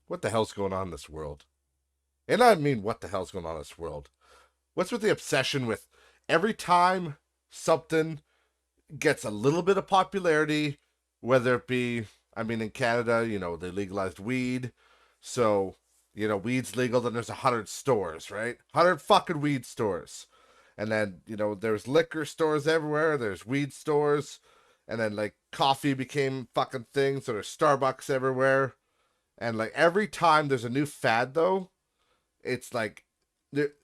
what the hell's going on in this world? And I mean, what the hell's going on in this world? What's with the obsession with every time something gets a little bit of popularity, whether it be, I mean, in Canada, they legalized weed. So, weed's legal, then there's 100 stores, right? 100 fucking weed stores. And then, there's liquor stores everywhere, there's weed stores. And then, like, coffee became fucking thing, so there's Starbucks everywhere. And, like, every time there's a new fad, though, it's like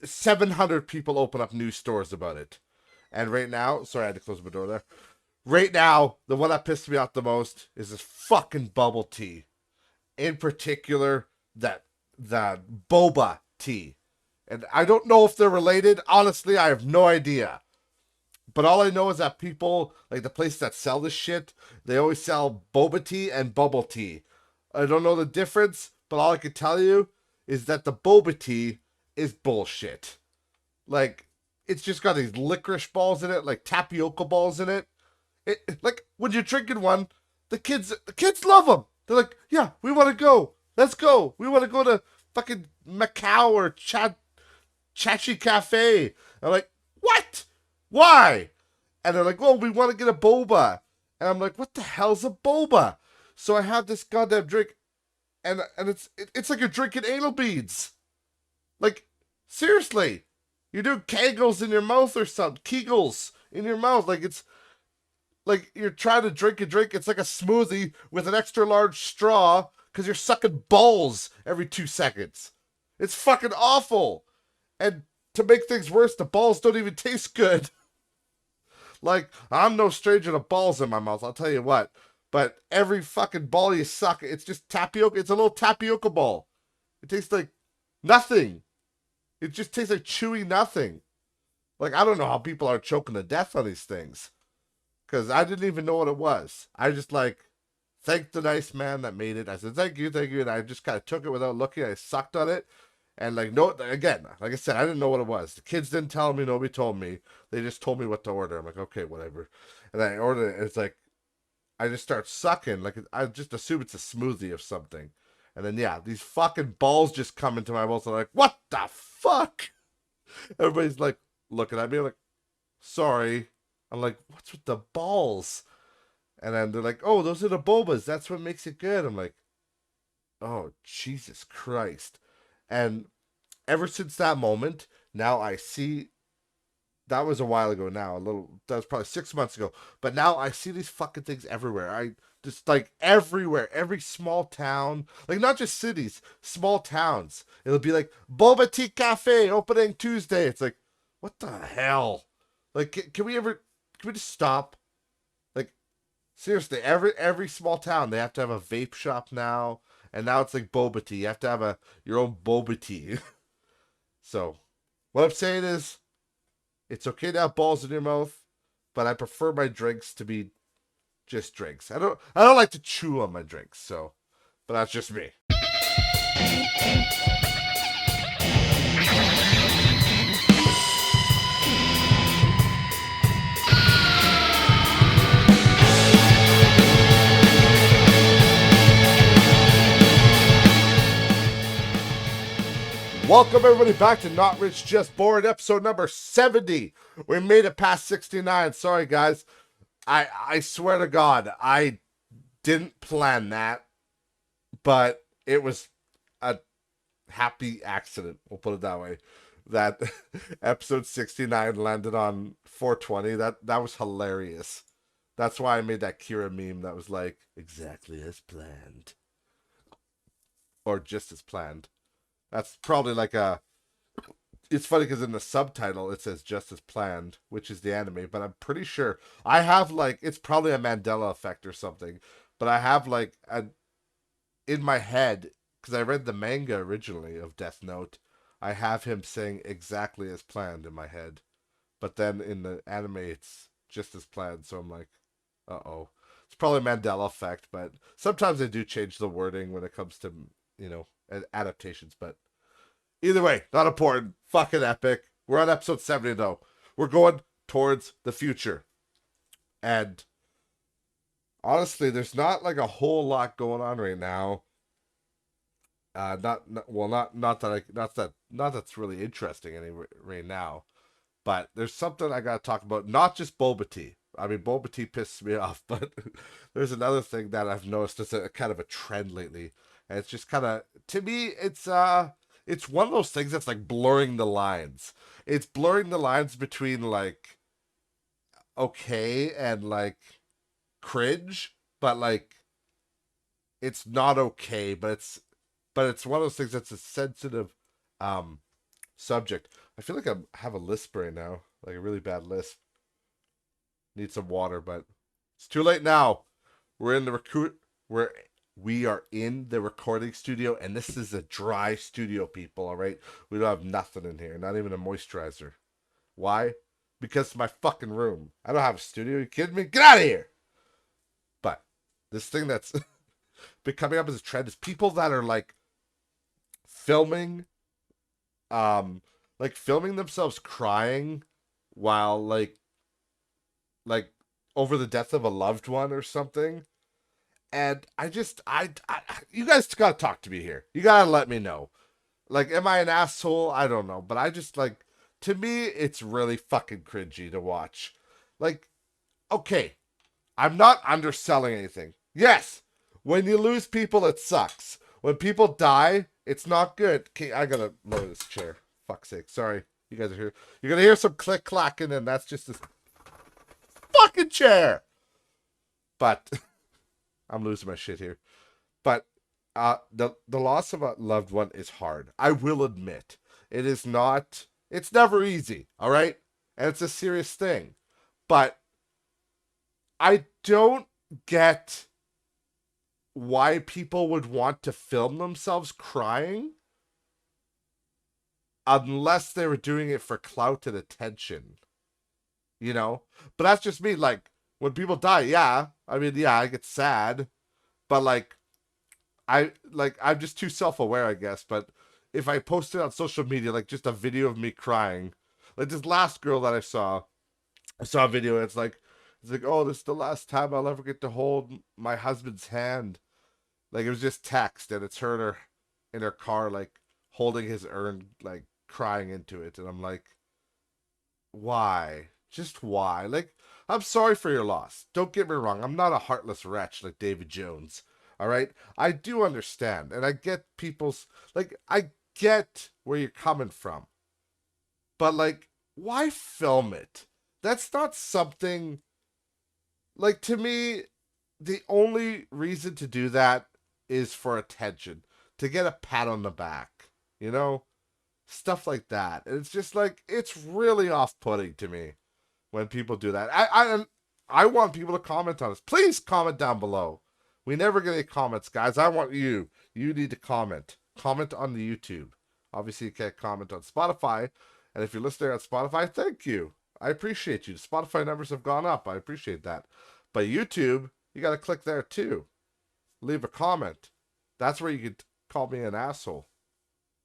700 people open up new stores about it. And right now, sorry, I had to close my door there. Right now, the one that pissed me off the most is this fucking bubble tea. In particular, that boba tea. And I don't know if they're related. Honestly, I have no idea. But all I know is that people, like the places that sell this shit, they always sell boba tea and bubble tea. I don't know the difference, but all I can tell you is that the boba tea is bullshit. Like, it's just got these licorice balls in it, like tapioca balls in it. Like, when you're drinking one, the kids love them. They're like, yeah, we want to go. Let's go. We want to go to fucking Macau or Chachi Cafe. I'm like, what? Why? And they're like, well, we want to get a boba. And I'm like, what the hell's a boba? So I have this goddamn drink, and it's like you're drinking anal beads. Like, seriously. You're doing kegels in your mouth or something. Kegels in your mouth. Like, it's like you're trying to drink a drink. It's like a smoothie with an extra large straw because you're sucking balls every 2 seconds. It's fucking awful. And to make things worse, the balls don't even taste good. Like, I'm no stranger to balls in my mouth, I'll tell you what. But every fucking ball you suck, it's just tapioca. It's a little tapioca ball. It tastes like nothing. It just tastes like chewy nothing. Like, I don't know how people are choking to death on these things. Because I didn't even know what it was. I just, thanked the nice man that made it. I said, thank you. And I just kind of took it without looking. I sucked on it. And, no, again, like I said, I didn't know what it was. The kids didn't tell me. Nobody told me. They just told me what to order. I'm like, okay, whatever. And I ordered it. And it's like, I just start sucking. Like, I just assume it's a smoothie of something. And then, yeah, these fucking balls just come into my mouth. I'm like, what the fuck? Everybody's like looking at me like, sorry. I'm like, what's with the balls? And then they're like, oh, those are the bobas. That's what makes it good. I'm like, oh, Jesus Christ. And ever since that moment, now I see, that was a while ago now, that was probably 6 months ago. But now I see these fucking things everywhere. I just, everywhere, every small town, not just cities, small towns. It'll be like, Boba Tea Cafe opening Tuesday. It's like, what the hell? Like, can we just stop? Like, seriously, every small town, they have to have a vape shop now. And now it's like boba tea. You have to have your own boba tea. So, what I'm saying is, it's okay to have balls in your mouth, but I prefer my drinks to be just drinks. I don't like to chew on my drinks, so, but that's just me. Welcome everybody back to Not Rich Just Bored, episode number 70. We made it past 69. Sorry guys. I swear to God, I didn't plan that, but it was a happy accident. We'll put it that way. That episode 69 landed on 420. That was hilarious. That's why I made that Kira meme that was like, exactly as planned. Or just as planned. That's probably it's funny because in the subtitle it says just as planned, which is the anime, but I'm pretty sure I have it's probably a Mandela effect or something, but I have in my head, because I read the manga originally of Death Note, I have him saying exactly as planned in my head, but then in the anime it's just as planned, so I'm like, uh-oh. It's probably a Mandela effect, but sometimes they do change the wording when it comes to, adaptations, but either way, not important. Fucking epic. We're on episode 70 though. We're going towards the future. And honestly, there's not a whole lot going on right now. not that's really interesting right now. But there's something I gotta talk about. Not just boba tea. I mean, boba tea pisses me off, but there's another thing that I've noticed as a kind of a trend lately, and it's just kind of to me, it's one of those things that's like blurring the lines. It's blurring the lines between like okay and like cringe, but like it's not okay, but it's one of those things that's a sensitive um subject. I feel like I have a lisp right now, like a really bad lisp. Need some water, but it's too late now. We're in the recruit. We are in the recording studio, and this is a dry studio, people. All right, we don't have nothing in here, not even a moisturizer. Why? Because it's my fucking room. I don't have a studio. You kidding me? Get out of here! But this thing that's been coming up as a trend is people that are filming, um, filming themselves crying while like over the death of a loved one or something. And I you guys gotta talk to me here. You gotta let me know. Like, am I an asshole? I don't know, but I just like to me, it's really fucking cringy to watch. Like, okay, I'm not underselling anything. Yes, when you lose people, it sucks. When people die, it's not good. Okay, I gotta lower this chair. Fuck's sake. Sorry, you guys are here. You're gonna hear some click clacking, and that's just this fucking chair. But I'm losing my shit here. But the loss of a loved one is hard. I will admit, it is not. It's never easy. All right, and it's a serious thing. But I don't get why people would want to film themselves crying unless they were doing it for clout and attention. You know, but that's just me. Like when people die, yeah. I mean, yeah, I get sad, but I'm just too self-aware, I guess. But if I posted on social media like just a video of me crying, like this last girl that I saw a video. And it's like, oh, this is the last time I'll ever get to hold my husband's hand. Like it was just text, and it's her in her car, like holding his urn, like crying into it, and I'm like, why? Just why? Like, I'm sorry for your loss. Don't get me wrong. I'm not a heartless wretch like David Jones. All right? I do understand. And I get people's, I get where you're coming from. But, like, why film it? That's not something, like, to me, the only reason to do that is for attention, to get a pat on the back, you know? Stuff like that. And it's just like, it's really off putting to me when people do that. I want people to comment on us. Please comment down below. We never get any comments, guys. I want you. You need to comment. Comment on the YouTube. Obviously, you can't comment on Spotify. And if you're listening on Spotify, thank you. I appreciate you. The Spotify numbers have gone up. I appreciate that. But YouTube, you got to click there too. Leave a comment. That's where you could call me an asshole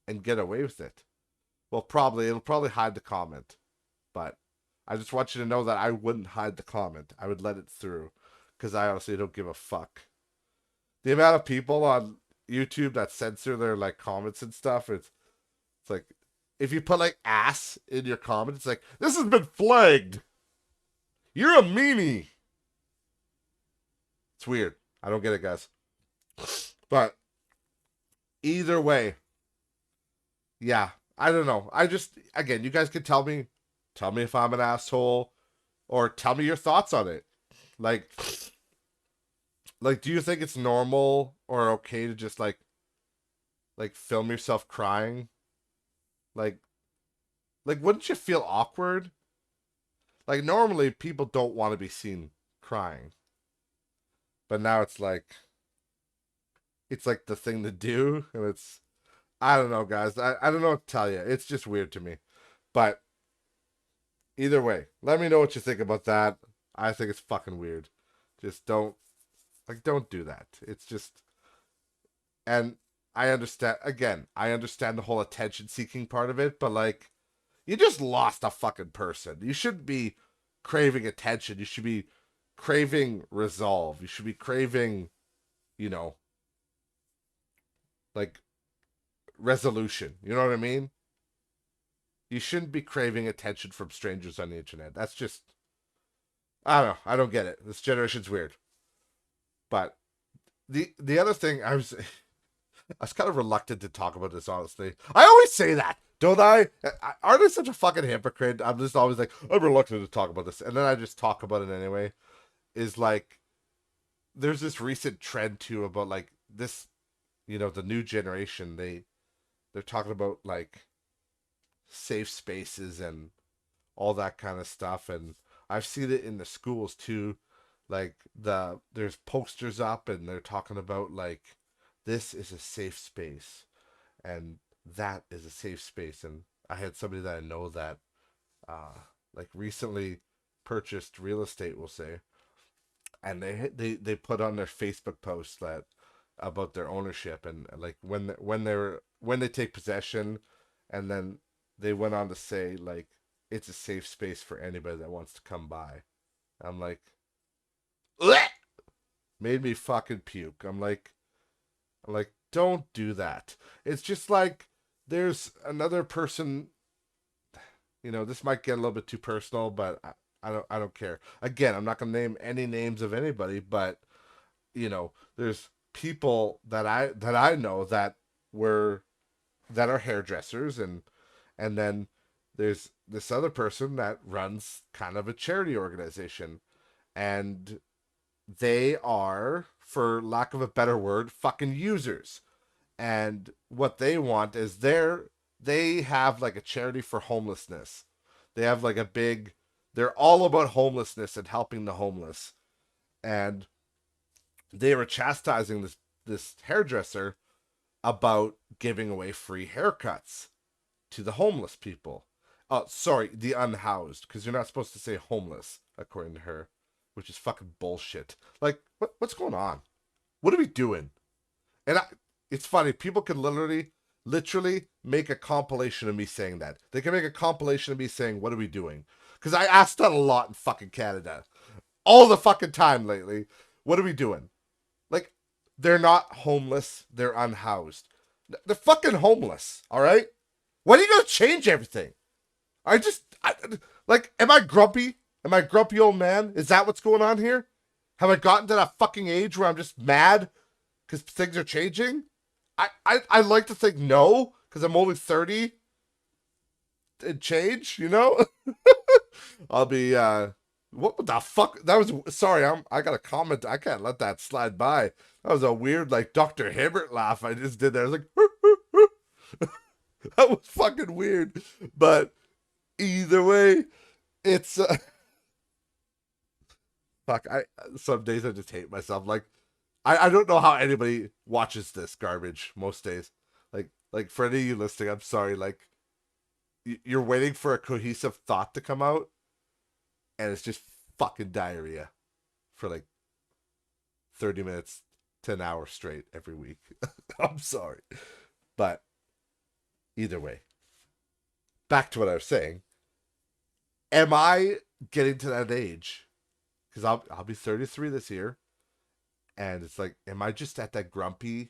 and get away with it. Well, it'll probably hide the comment. But I just want you to know that I wouldn't hide the comment. I would let it through. Because I honestly don't give a fuck. The amount of people on YouTube that censor their comments and stuff, it's like if you put ass in your comment, it's like, this has been flagged. You're a meanie. It's weird. I don't get it, guys. But either way, yeah, I don't know. I just, again, you guys can tell me if I'm an asshole, or tell me your thoughts on it. Like, do you think it's normal or okay to just film yourself crying? Like, wouldn't you feel awkward? Like, normally people don't want to be seen crying, but now it's like the thing to do, and I don't know, guys. I don't know what to tell you. It's just weird to me. But either way, let me know what you think about that. I think it's fucking weird. Just don't do that. It's just, and I understand, again, I understand the whole attention seeking part of it, but you just lost a fucking person. You shouldn't be craving attention. You should be craving resolve. You should be craving, you know, like resolution. You know what I mean? You shouldn't be craving attention from strangers on the internet. That's just, I don't know. I don't get it. This generation's weird. But the other thing, I was kind of reluctant to talk about this, honestly. I always say that, don't I? Aren't I such a fucking hypocrite? I'm just always like, I'm reluctant to talk about this, and then I just talk about it anyway. Is like, there's this recent trend too about like this, the new generation. They're talking about like safe spaces and all that kind of stuff, and I've seen it in the schools too. Like there's posters up, and they're talking about like this is a safe space, and that is a safe space. And I had somebody that I know that like recently purchased real estate, we'll say, and they put on their Facebook post that about their ownership, and like when they take possession, and then they went on to say like it's a safe space for anybody that wants to come by. I'm like, bleh! Made me fucking puke. I'm like, don't do that. It's just like there's another person. This might get a little bit too personal, but I don't care. Again, I'm not gonna name any names of anybody, but there's people that I know that are hairdressers, and then there's this other person that runs kind of a charity organization, and they are, for lack of a better word, fucking users. And what they want is they have like a charity for homelessness. They have like they're all about homelessness and helping the homeless. And they were chastising this hairdresser about giving away free haircuts to the homeless people. Oh, sorry, the unhoused, because you're not supposed to say homeless, according to her, which is fucking bullshit. Like, what's going on? What are we doing? And it's funny, people can literally make a compilation of me saying that. They can make a compilation of me saying, what are we doing? Because I asked that a lot in fucking Canada. All the fucking time lately. What are we doing? Like, they're not homeless, they're unhoused. They're fucking homeless, all right? When are you going to change everything? Am I grumpy? Am I a grumpy old man? Is that what's going on here? Have I gotten to that fucking age where I'm just mad because things are changing? I like to think no, because I'm only 30 and change, I'll be, what the fuck? That was, sorry, I got a comment. I can't let that slide by. That was a weird, like, Dr. Hibbert laugh I just did there. I was like, that was fucking weird. But either way, it's, fuck, some days I just hate myself. Like, I don't know how anybody watches this garbage most days. Like for any of you listening, I'm sorry. Like, you're waiting for a cohesive thought to come out, and it's just fucking diarrhea for like 30 minutes to an hour straight every week. I'm sorry. But either way, back to what I was saying. Am I getting to that age? Because I'll be 33 this year. And it's like, am I just at that grumpy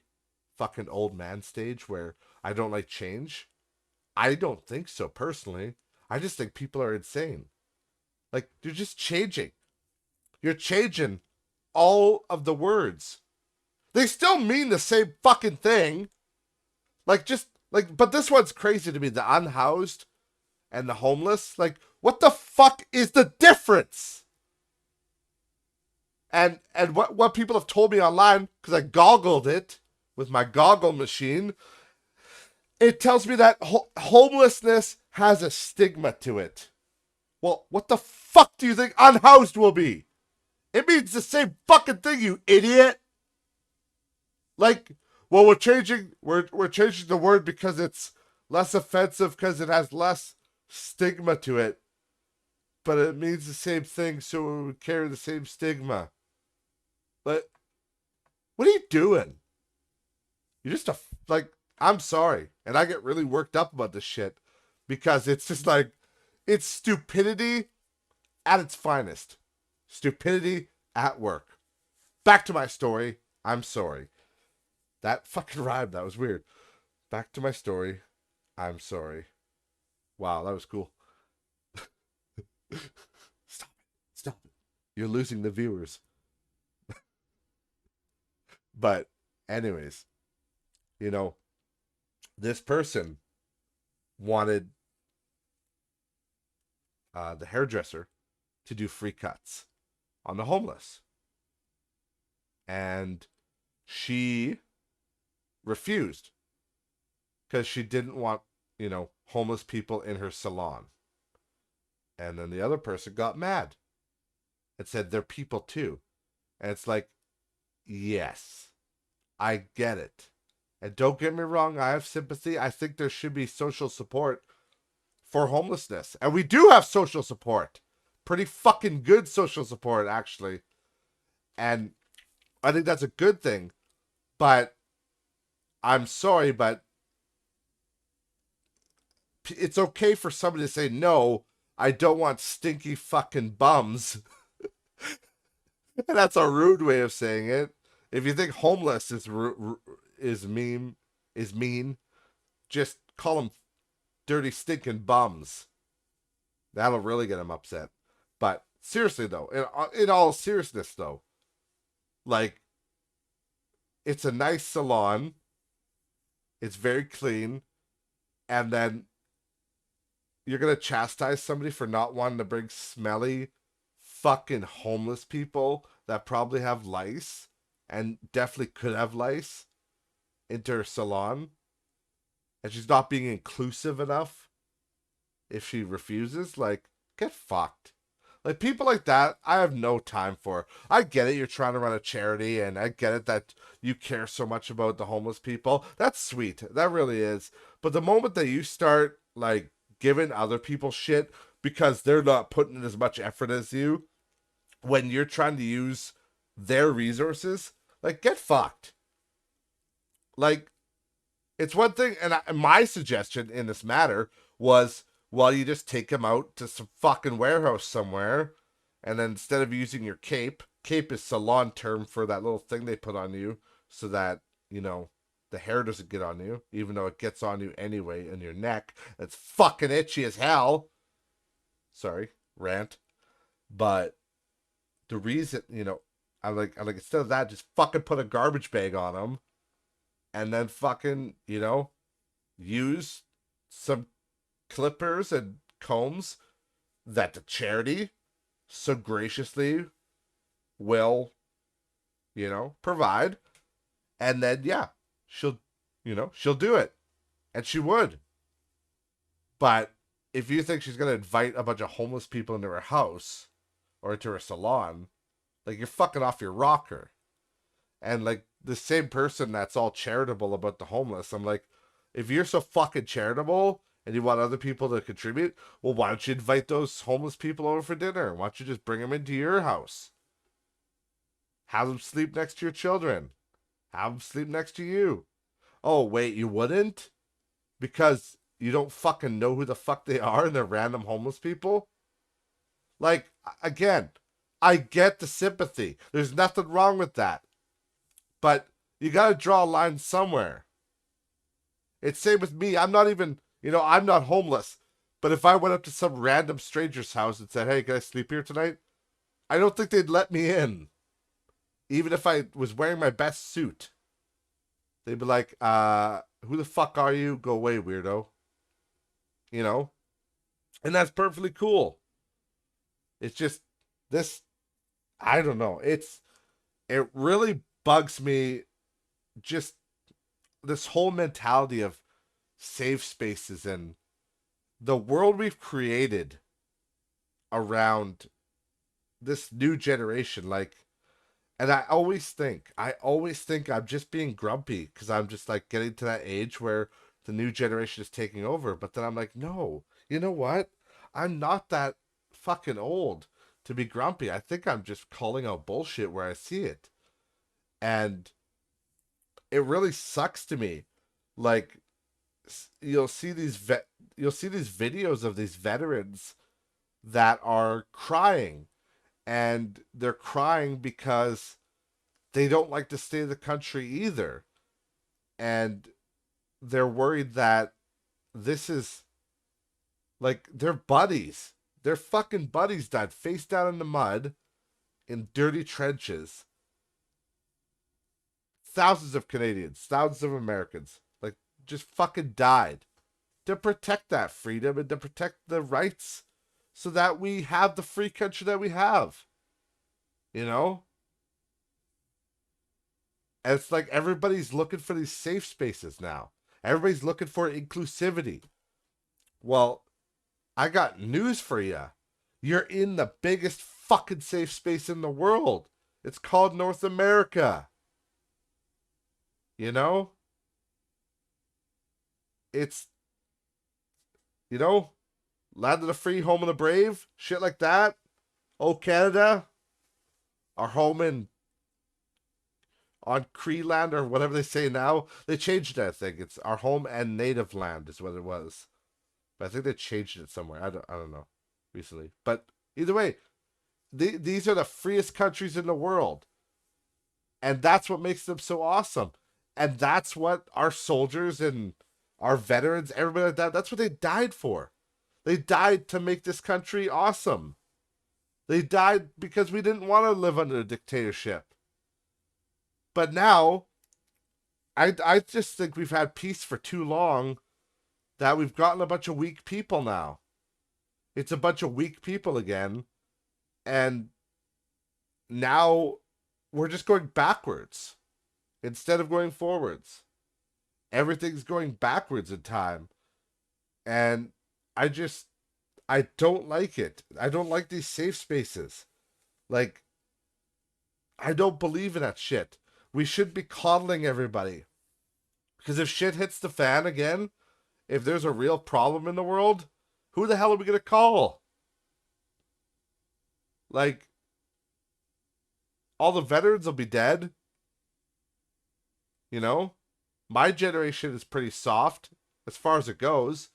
fucking old man stage where I don't like change? I don't think so, personally. I just think people are insane. Like, you're just changing. You're changing all of the words. They still mean the same fucking thing. But this one's crazy to me. The unhoused and the homeless. Like, what the fuck is the difference? And what people have told me online, because I goggled it with my goggle machine, it tells me that homelessness has a stigma to it. Well, what the fuck do you think unhoused will be? It means the same fucking thing, you idiot. Like, well, we're changing the word because it's less offensive, because it has less stigma to it. But it means the same thing, so it would carry the same stigma. But what are you doing? You're just I'm sorry. And I get really worked up about this shit because it's just like, it's stupidity at its finest. Stupidity at work. Back to my story. I'm sorry. That fucking rhymed. That was weird. back to my story. I'm sorry. Wow, that was cool. Stop it. Stop it. You're losing the viewers. But, anyways, you know, this person wanted the hairdresser to do free cuts on the homeless. And she refused because she didn't want, homeless people in her salon. And then the other person got mad and said they're people too. And it's like, yes, I get it. And don't get me wrong, I have sympathy. I think there should be social support for homelessness. And we do have social support. Pretty fucking good social support, actually. And I think that's a good thing. But I'm sorry, but it's okay for somebody to say, no, I don't want stinky fucking bums. And that's a rude way of saying it. If you think homeless is mean, just call them dirty stinking bums. That'll really get them upset. But seriously though, in all seriousness though, like, it's a nice salon. It's very clean. And then you're going to chastise somebody for not wanting to bring smelly fucking homeless people that probably have lice and definitely could have lice into her salon. And she's not being inclusive enough if she refuses. Like, get fucked. Like, people like that, I have no time for. I get it, you're trying to run a charity, and I get it that you care so much about the homeless people. That's sweet. That really is. But the moment that you start, like, giving other people shit because they're not putting in as much effort as you, when you're trying to use their resources, like, get fucked. Like, it's one thing, and my suggestion in this matter was, well, you just take him out to some fucking warehouse somewhere, and then instead of using your cape is salon term for that little thing they put on you so that, the hair doesn't get on you, even though it gets on you anyway in your neck. It's fucking itchy as hell. Sorry, rant. But the reason, I'm like, instead of that, just fucking put a garbage bag on him, and then fucking, use some clippers and combs that the charity so graciously will, provide. And then, yeah, she'll do it. And she would. But if you think she's going to invite a bunch of homeless people into her house or into her salon, like, you're fucking off your rocker. And, like, the same person that's all charitable about the homeless, I'm like, if you're so fucking charitable and you want other people to contribute, well, why don't you invite those homeless people over for dinner? Why don't you just bring them into your house? Have them sleep next to your children. Have them sleep next to you. Oh, wait, you wouldn't? Because you don't fucking know who the fuck they are and they're random homeless people? Like, again, I get the sympathy. There's nothing wrong with that. But you gotta draw a line somewhere. It's same with me. I'm not even, I'm not homeless. But if I went up to some random stranger's house and said, hey, can I sleep here tonight? I don't think they'd let me in. Even if I was wearing my best suit. They'd be like, who the fuck are you? Go away, weirdo. And that's perfectly cool. It's just, this, I don't know. It really bugs me, just this whole mentality of safe spaces and the world we've created around this new generation. Like, and I always think I'm just being grumpy because I'm just, like, getting to that age where the new generation is taking over. But then I'm like, no, you know what? I'm not that fucking old to be grumpy. I think I'm just calling out bullshit where I see it. And it really sucks to me. Like, you'll see these videos of these veterans that are crying, and they're crying because they don't like to stay in the country either. And they're worried that this is like their buddies. Their fucking buddies died face down in the mud in dirty trenches. Thousands of Canadians, thousands of Americans, like, just fucking died to protect that freedom and to protect the rights so that we have the free country that we have. You know? And it's like everybody's looking for these safe spaces now. Everybody's looking for inclusivity. Well, I got news for you. You're in the biggest fucking safe space in the world. It's called North America. You know? It's, land of the free, home of the brave, shit like that. Oh, Canada, our home on Cree land or whatever they say now. They changed it, I think. It's our home and native land is what it was. But I think they changed it somewhere. I don't know recently. But either way, these are the freest countries in the world. And that's what makes them so awesome. And that's what our soldiers and our veterans, everybody like that, that's what they died for. They died to make this country awesome. They died because we didn't want to live under a dictatorship. But now, I just think we've had peace for too long that we've gotten a bunch of weak people now. It's a bunch of weak people again. And now we're just going backwards instead of going forwards. Everything's going backwards in time. And I don't like it. I don't like these safe spaces. Like, I don't believe in that shit. We should be coddling everybody. Because if shit hits the fan again, if there's a real problem in the world, who the hell are we going to call? Like, all the veterans will be dead. You know? My generation is pretty soft as far as it goes.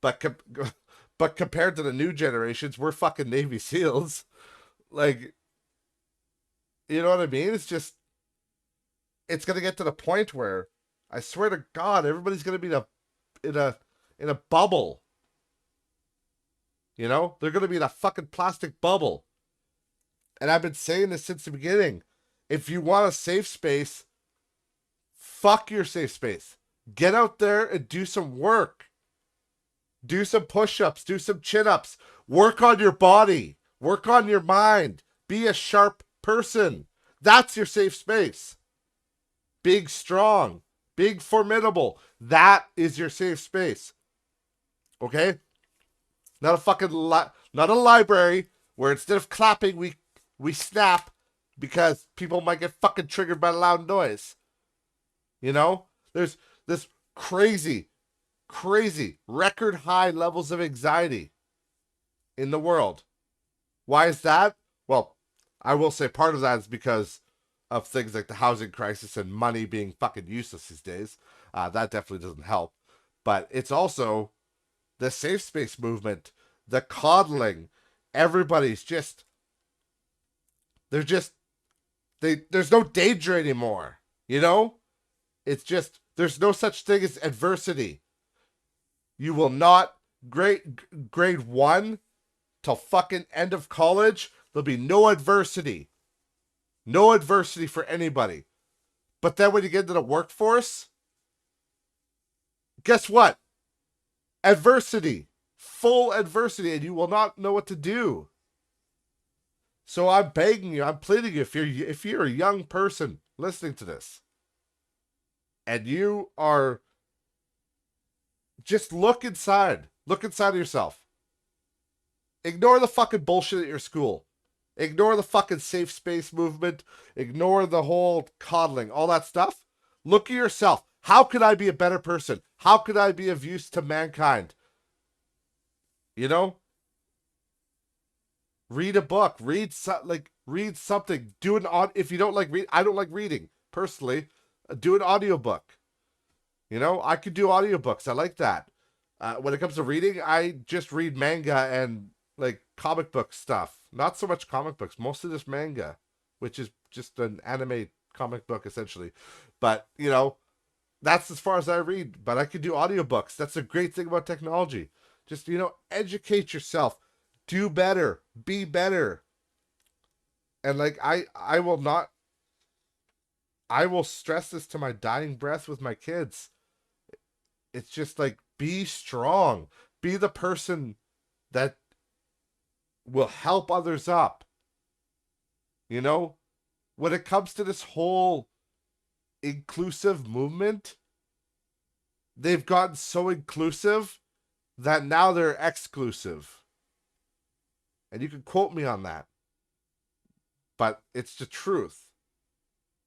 But compared to the new generations, we're fucking Navy SEALs. Like, you know what I mean? It's just, it's gonna get to the point where, I swear to God, everybody's gonna be in a bubble. You know, they're gonna be in a fucking plastic bubble. And I've been saying this since the beginning. If you want a safe space, fuck your safe space. Get out there and do some work. Do some push-ups, do some chin-ups. Work on your body. Work on your mind. Be a sharp person. That's your safe space. Big, strong. Big, formidable. That is your safe space. Okay? Not a fucking not a library where instead of clapping, we snap because people might get fucking triggered by loud noise. You know? There's this crazy record high levels of anxiety in the world. Why is that? Well, I will say part of that is because of things like the housing crisis and money being fucking useless these days. That definitely doesn't help. But it's also the safe space movement, the coddling. Everybody's just, there's no danger anymore. You know? It's just, there's no such thing as adversity. You will not, grade 1 till fucking end of college, there'll be no adversity. No adversity for anybody. But then when you get into the workforce, guess what? Adversity. Full adversity, and you will not know what to do. So I'm begging you, I'm pleading you, if you're a young person listening to this, and you are, just look inside. Look inside of yourself. Ignore the fucking bullshit at your school. Ignore the fucking safe space movement. Ignore the whole coddling, all that stuff. Look at yourself. How could I be a better person? How could I be of use to mankind? You know? Read a book. Read something. If you don't like read, I don't like reading personally. Do an audiobook. You know, I could do audiobooks. I like that. When it comes to reading, I just read manga and like comic book stuff. Not so much comic books, mostly just manga, which is just an anime comic book essentially. But, you know, That's as far as I read, but I could do audiobooks. That's a great thing about technology. Just, educate yourself, do better, be better. And like I will not I will stress this to my dying breath with my kids. It's just like be strong. Be the person that will help others up. You know, when it comes to this whole inclusive movement, they've gotten so inclusive that now they're exclusive. And you can quote me on that, but it's the truth.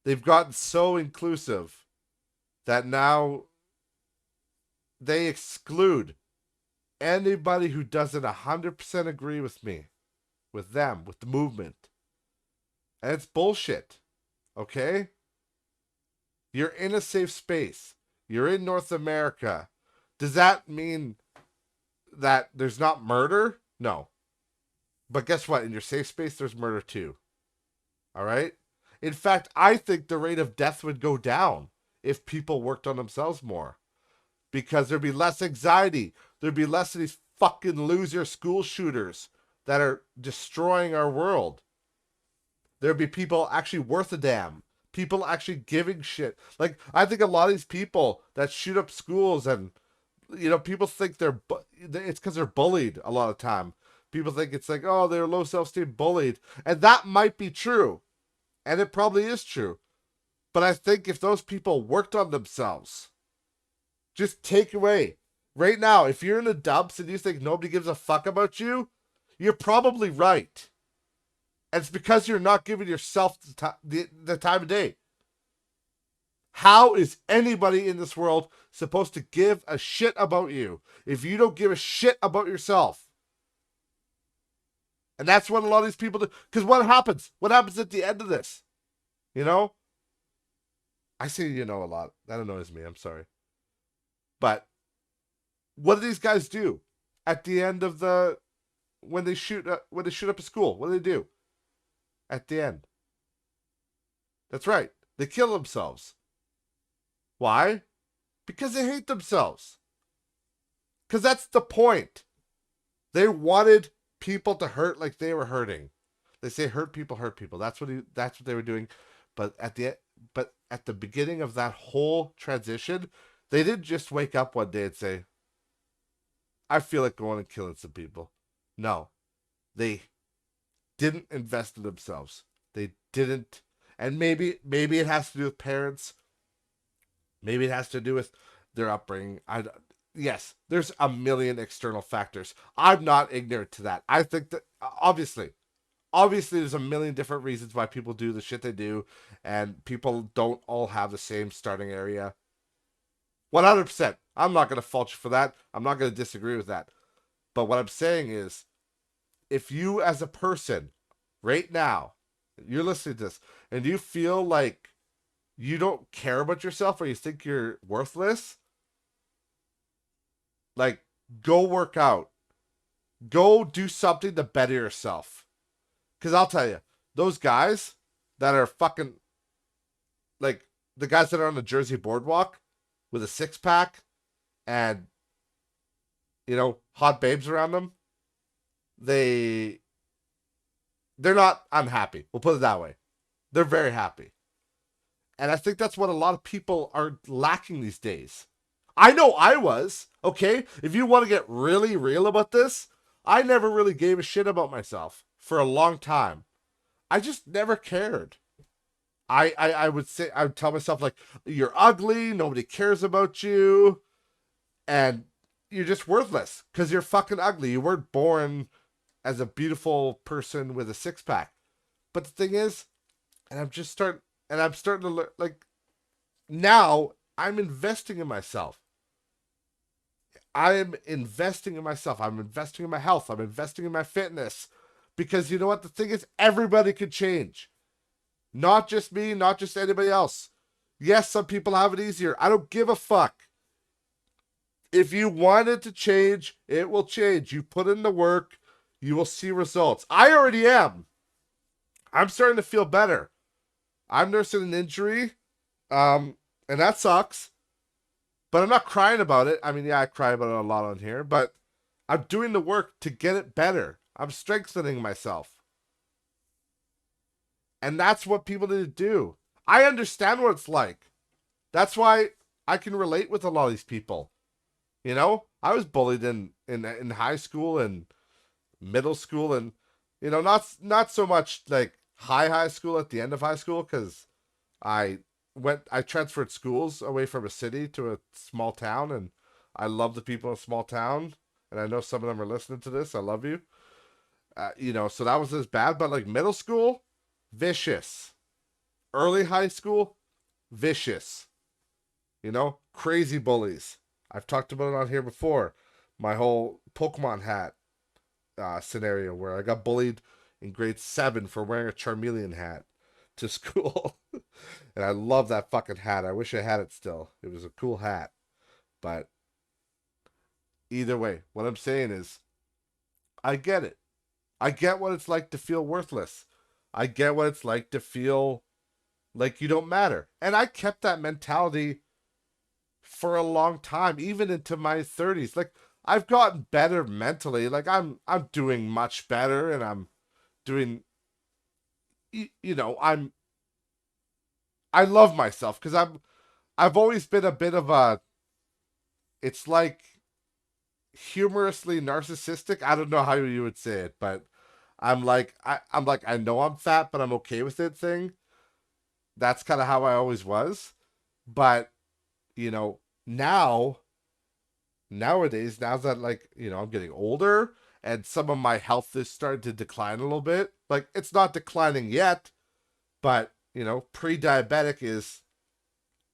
They've gotten so inclusive that now they exclude anybody who doesn't 100% agree with me, with them, with the movement. And it's bullshit. Okay? You're in a safe space. You're in North America. Does that mean that there's not murder? No. But guess what? In your safe space, there's murder too. All right? In fact, I think the rate of death would go down if people worked on themselves more. Because there'd be less anxiety. There'd be less of these fucking loser school shooters that are destroying our world. There'd be people actually worth a damn. People actually giving shit. Like, I think a lot of these people that shoot up schools and, people think it's because they're bullied a lot of the time. People think it's like, oh, they're low self-esteem, bullied. And that might be true. And it probably is true. But I think if those people worked on themselves, just take away. Right now, if you're in the dumps and you think nobody gives a fuck about you, you're probably right. And it's because you're not giving yourself the time of day. How is anybody in this world supposed to give a shit about you if you don't give a shit about yourself? And that's what a lot of these people do. Because what happens? What happens at the end of this? I say a lot. That annoys me. I'm sorry. But what do these guys do at the end of when they shoot up a school? What do they do at the end? That's right. They kill themselves. Why? Because they hate themselves. Because that's the point. They wanted people to hurt like they were hurting. They say hurt people hurt people. That's what they were doing. But at the beginning of that whole transition, they didn't just wake up one day and say, I feel like going and killing some people. No. They didn't invest in themselves. They didn't. And maybe it has to do with parents. Maybe it has to do with their upbringing. Yes, there's a million external factors. I'm not ignorant to that. I think that obviously there's a million different reasons why people do the shit they do, and people don't all have the same starting area. 100%. I'm not going to fault you for that. I'm not going to disagree with that. But what I'm saying is, if you as a person, right now, you're listening to this, and you feel like you don't care about yourself or you think you're worthless, like, go work out. Go do something to better yourself. Because I'll tell you, those guys that are fucking, like, the guys that are on the Jersey boardwalk with a six-pack and, hot babes around them, they're not unhappy. We'll put it that way. They're very happy. And I think that's what a lot of people are lacking these days. I know I was, okay? If you want to get really real about this, I never really gave a shit about myself for a long time. I just never cared. I would tell myself, like, you're ugly, nobody cares about you, and you're just worthless because you're fucking ugly. You weren't born as a beautiful person with a six-pack. But the thing is, I'm starting to learn, like, now I'm investing in myself. I am investing in myself. I'm investing in my health. I'm investing in my fitness. Because you know what? The thing is, everybody can change. Not just me, not just anybody else. Yes, some people have it easier. I don't give a fuck. If you want it to change, it will change. You put in the work, you will see results. I already am. I'm starting to feel better. I'm nursing an injury, and that sucks. But I'm not crying about it. I mean, yeah, I cry about it a lot on here, but I'm doing the work to get it better. I'm strengthening myself. And that's what people need to do. I understand what it's like. That's why I can relate with a lot of these people. You know, I was bullied in high school and middle school, and not so much like high school at the end of high school, because I I transferred schools away from a city to a small town, and I love the people in a small town, and I know some of them are listening to this. I love you. So that was as bad, but like middle school, vicious. Early high school, vicious. Crazy bullies. I've talked about it on here before. My whole Pokemon hat scenario where I got bullied in grade 7 for wearing a Charmeleon hat to school. And I love that fucking hat. I wish I had it still. It was a cool hat. But either way, what I'm saying is, I get it. I get what it's like to feel worthless. I get what it's like to feel like you don't matter. And I kept that mentality for a long time, even into my 30s. Like, I've gotten better mentally. Like, I'm doing much better, and I'm doing I love myself because I've always been a bit of a, it's like, humorously narcissistic. I don't know how you would say it, but I'm like, I know I'm fat, but I'm okay with it thing. That's kind of how I always was. But, now nowadays, now that, like, I'm getting older and some of my health is starting to decline a little bit. Like, it's not declining yet, but, pre-diabetic is,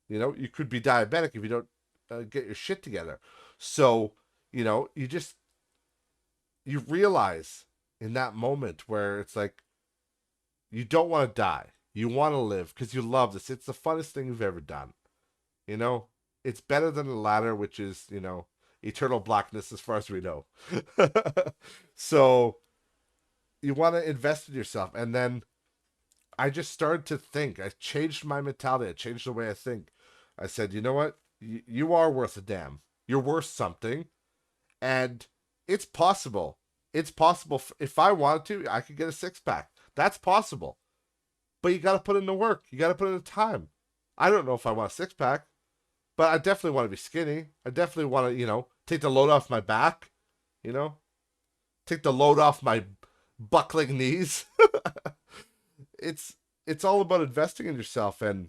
you could be diabetic if you don't get your shit together. So, you realize in that moment where it's like, you don't want to die. You want to live because you love this. It's the funnest thing you've ever done. You know, it's better than the latter, which is, eternal blackness as far as we know. So you want to invest in yourself. And then I just started to think. I changed my mentality. I changed the way I think. I said, you know what? You are worth a damn. You're worth something. And it's possible. It's possible. If I wanted to, I could get a six pack. That's possible. But you got to put in the work. You got to put in the time. I don't know if I want a six pack, but I definitely want to be skinny. I definitely want to, take the load off my back, you know, take the load off my buckling knees. it's all about investing in yourself, and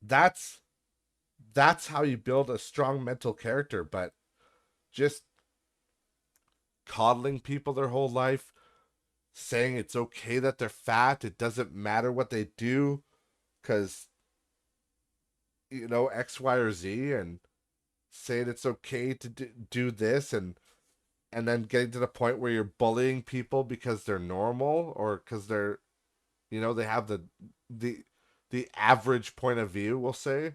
that's how you build a strong mental character. But just coddling people their whole life, saying it's okay that they're fat, it doesn't matter what they do, because X, Y, or Z, and saying it's okay to do this, and then getting to the point where you're bullying people because they're normal, or because they're, they have the the average point of view, we'll say.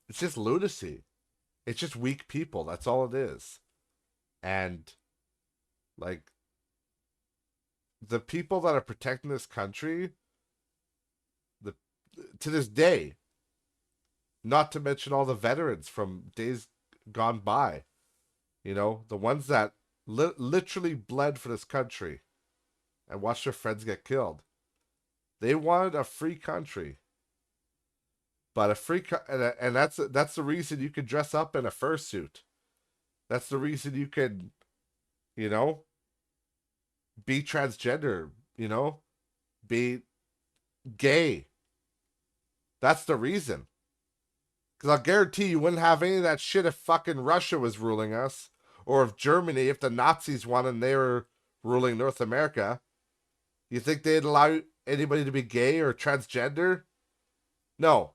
It's just lunacy. It's just weak people. That's all it is. And, like, the people that are protecting this country, the to this day, not to mention all the veterans from days gone by, the ones that literally bled for this country and watched their friends get killed. They wanted a free country, but and that's the reason you could dress up in a fursuit. That's the reason you could, you know, be transgender, be gay. That's the reason. Because I'll guarantee you wouldn't have any of that shit if fucking Russia was ruling us. Or if Germany, if the Nazis won and they were ruling North America. You think they'd allow anybody to be gay or transgender? No.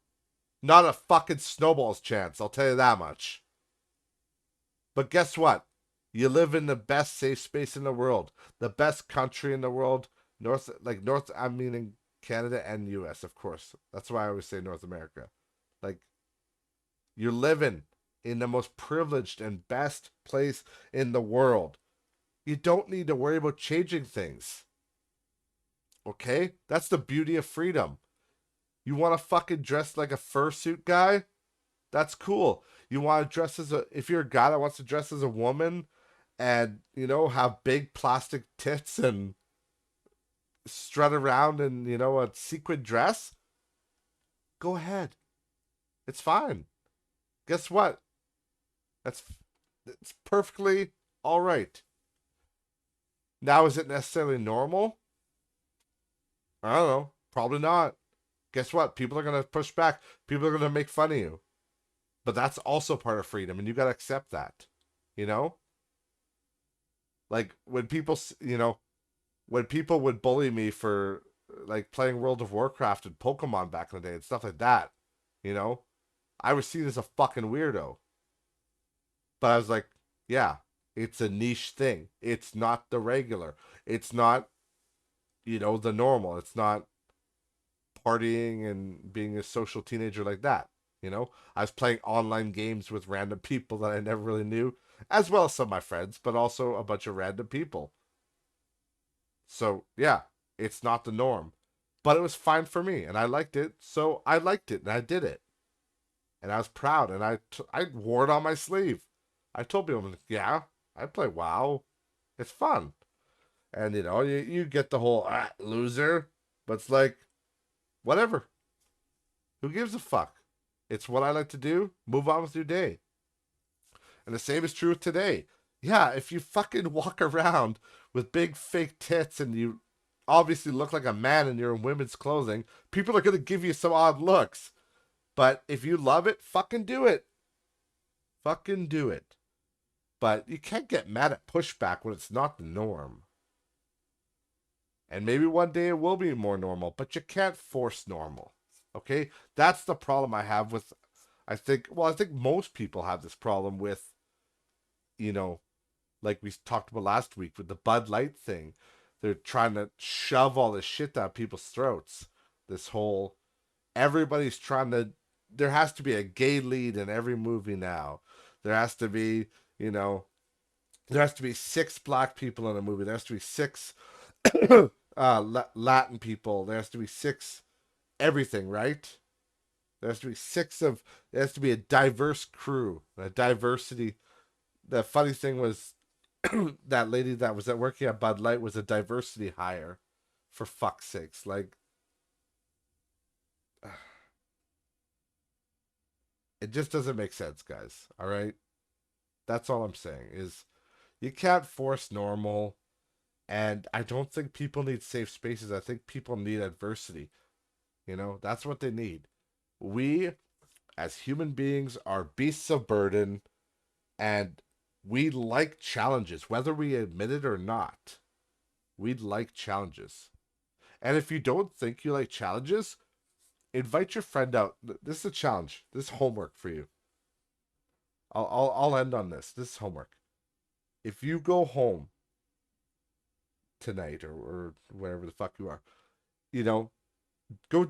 Not a fucking snowball's chance, I'll tell you that much. But guess what? You live in the best safe space in the world. The best country in the world. I'm meaning Canada and US, of course. That's why I always say North America. Like, you're living in the most privileged and best place in the world. You don't need to worry about changing things. Okay? That's the beauty of freedom. You want to fucking dress like a fursuit guy? That's cool. You want to dress as a, if you're a guy that wants to dress as a woman and, have big plastic tits and strut around in, a sequin dress, go ahead. It's fine. Guess what? That's it's perfectly all right. Now, is it necessarily normal? I don't know. Probably not. Guess what? People are going to push back. People are going to make fun of you. But that's also part of freedom, and you got to accept that. You know? Like when people, when people would bully me for like playing World of Warcraft and Pokemon back in the day and stuff like that, you know, I was seen as a fucking weirdo. But I was like, yeah, it's a niche thing. It's not the regular. It's not, the normal. It's not partying and being a social teenager like that. I was playing online games with random people that I never really knew, as well as some of my friends, but also a bunch of random people. So, yeah, it's not the norm. But it was fine for me, and I liked it, so I liked it, and I did it. And I was proud, and I wore it on my sleeve. I told people, yeah, I play WoW. It's fun. And, you get the whole loser, but it's like, whatever. Who gives a fuck? It's what I like to do. Move on with your day. And the same is true today. Yeah, if you fucking walk around with big fake tits and you obviously look like a man and you're in women's clothing, people are going to give you some odd looks. But if you love it, fucking do it. Fucking do it. But you can't get mad at pushback when it's not the norm. And maybe one day it will be more normal, but you can't force normal. Okay? That's the problem I have with, I think most people have this problem with, you know, like we talked about last week with the Bud Light thing. They're trying to shove all this shit down people's throats. This whole, everybody's trying to, there has to be a gay lead in every movie now. There has to be, you know, there has to be 6 black people in a movie. There has to be 6 Latin people. There has to be 6 everything, right? There has to be 6 of, there has to be a diverse crew, a diversity. The funny thing was that lady that was at working at Bud Light was a diversity hire, for fuck's sakes. Like, it just doesn't make sense, guys. All right? That's all I'm saying is you can't force normal. And I don't think people need safe spaces. I think people need adversity. That's what they need. We, as human beings, are beasts of burden, and we like challenges, whether we admit it or not. We like challenges. And if you don't think you like challenges, invite your friend out. This is a challenge. This is homework for you. I'll end on this. This is homework. If you go home tonight or wherever the fuck you are, you know, go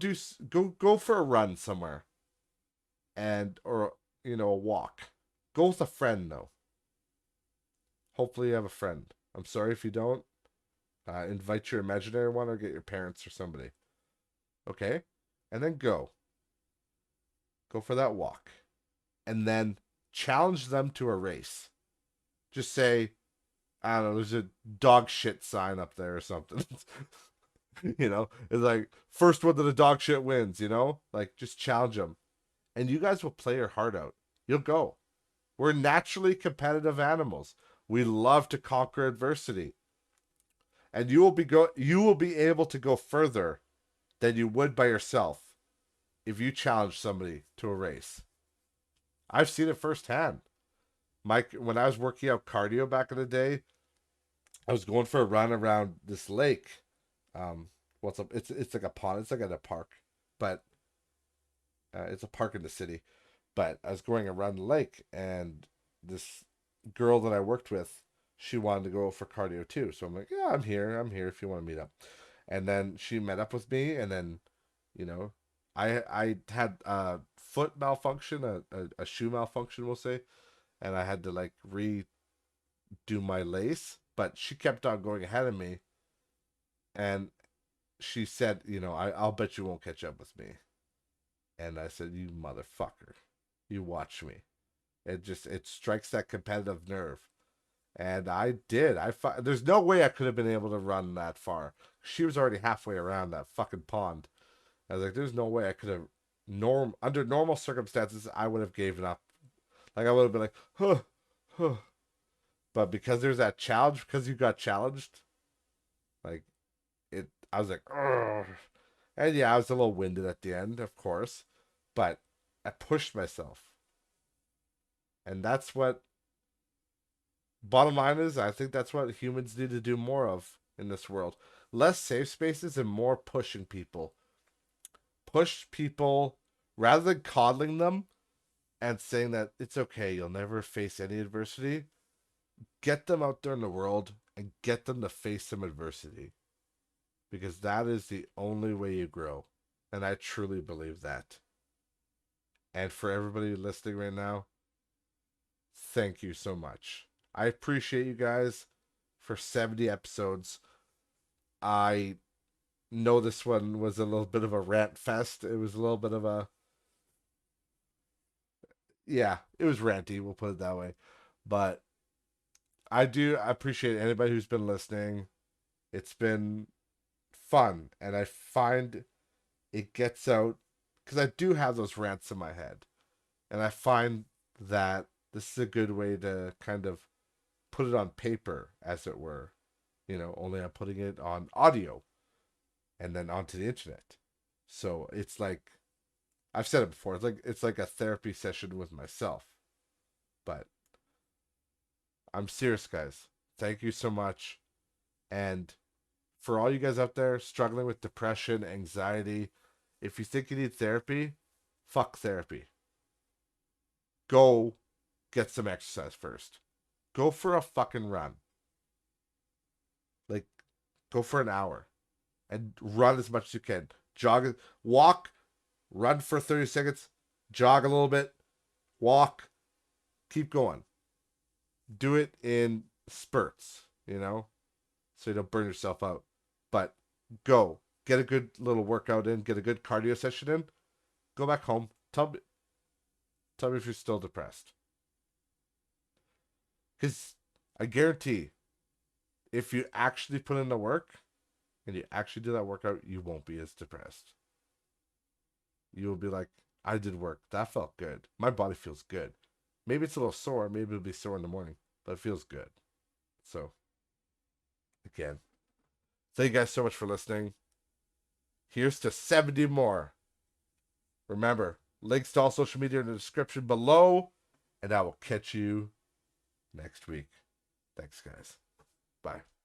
for a run somewhere, and or a walk. Go with a friend though. Hopefully you have a friend. I'm sorry if you don't. Invite your imaginary one or get your parents or somebody. Okay, and then go for that walk, and then challenge them to a race. Just say, I don't know, there's a dog shit sign up there or something. It's like first one to the dog shit wins. Like just challenge them, and you guys will play your heart out. You'll go. We're naturally competitive animals. We love to conquer adversity, and you will be able to go further than you would by yourself if you challenge somebody to a race. I've seen it firsthand. Mike, when I was working out cardio back in the day, I was going for a run around this lake. What's up? It's like a pond. It's like at a park, but it's a park in the city. But I was going around the lake, and this girl that I worked with, she wanted to go for cardio too. So I'm like, yeah, I'm here. I'm here if you want to meet up. And then she met up with me, and then, you know, I had a foot malfunction, a shoe malfunction, we'll say, and I had to like redo my lace. But she kept on going ahead of me, and she said, I'll bet you won't catch up with me. And I said, you motherfucker. You watch me. It strikes that competitive nerve. And I did. There's no way I could have been able to run that far. She was already halfway around that fucking pond. I was like, there's no way I could have under normal circumstances I would have given up. Like I would have been like, huh, huh. But because there's that challenge, because you got challenged, like I was like, ugh. And yeah, I was a little winded at the end, of course, but I pushed myself. And that's what, bottom line is, I think that's what humans need to do more of in this world. Less safe spaces and more pushing people. Push people rather than coddling them and saying that it's okay, you'll never face any adversity. Get them out there in the world and get them to face some adversity. Because that is the only way you grow. And I truly believe that. And for everybody listening right now, thank you so much. I appreciate you guys for 70 episodes. I know this one was a little bit of a rant fest. It was a little bit of a, yeah, it was ranty, we'll put it that way. But I appreciate anybody who's been listening. It's been fun, and I find it gets out because I do have those rants in my head, and I find that this is a good way to kind of put it on paper, as it were. Only I'm putting it on audio and then onto the internet. So it's like I've said it before. It's like a therapy session with myself. But I'm serious, guys. Thank you so much. And for all you guys out there struggling with depression, anxiety, if you think you need therapy, fuck therapy. Go get some exercise first. Go for a fucking run. Like, go for an hour and run as much as you can. Walk, run for 30 seconds, jog a little bit, walk, keep going. Do it in spurts, so you don't burn yourself out. But go. Get a good little workout in, get a good cardio session in, go back home. Tell me if you're still depressed. Because I guarantee if you actually put in the work and you actually do that workout, you won't be as depressed. You will be like, I did work. That felt good. My body feels good. Maybe it's a little sore. Maybe it'll be sore in the morning, but it feels good. So, again, thank you guys so much for listening. Here's to 70 more. Remember, links to all social media in the description below, and I will catch you next week. Thanks, guys. Bye.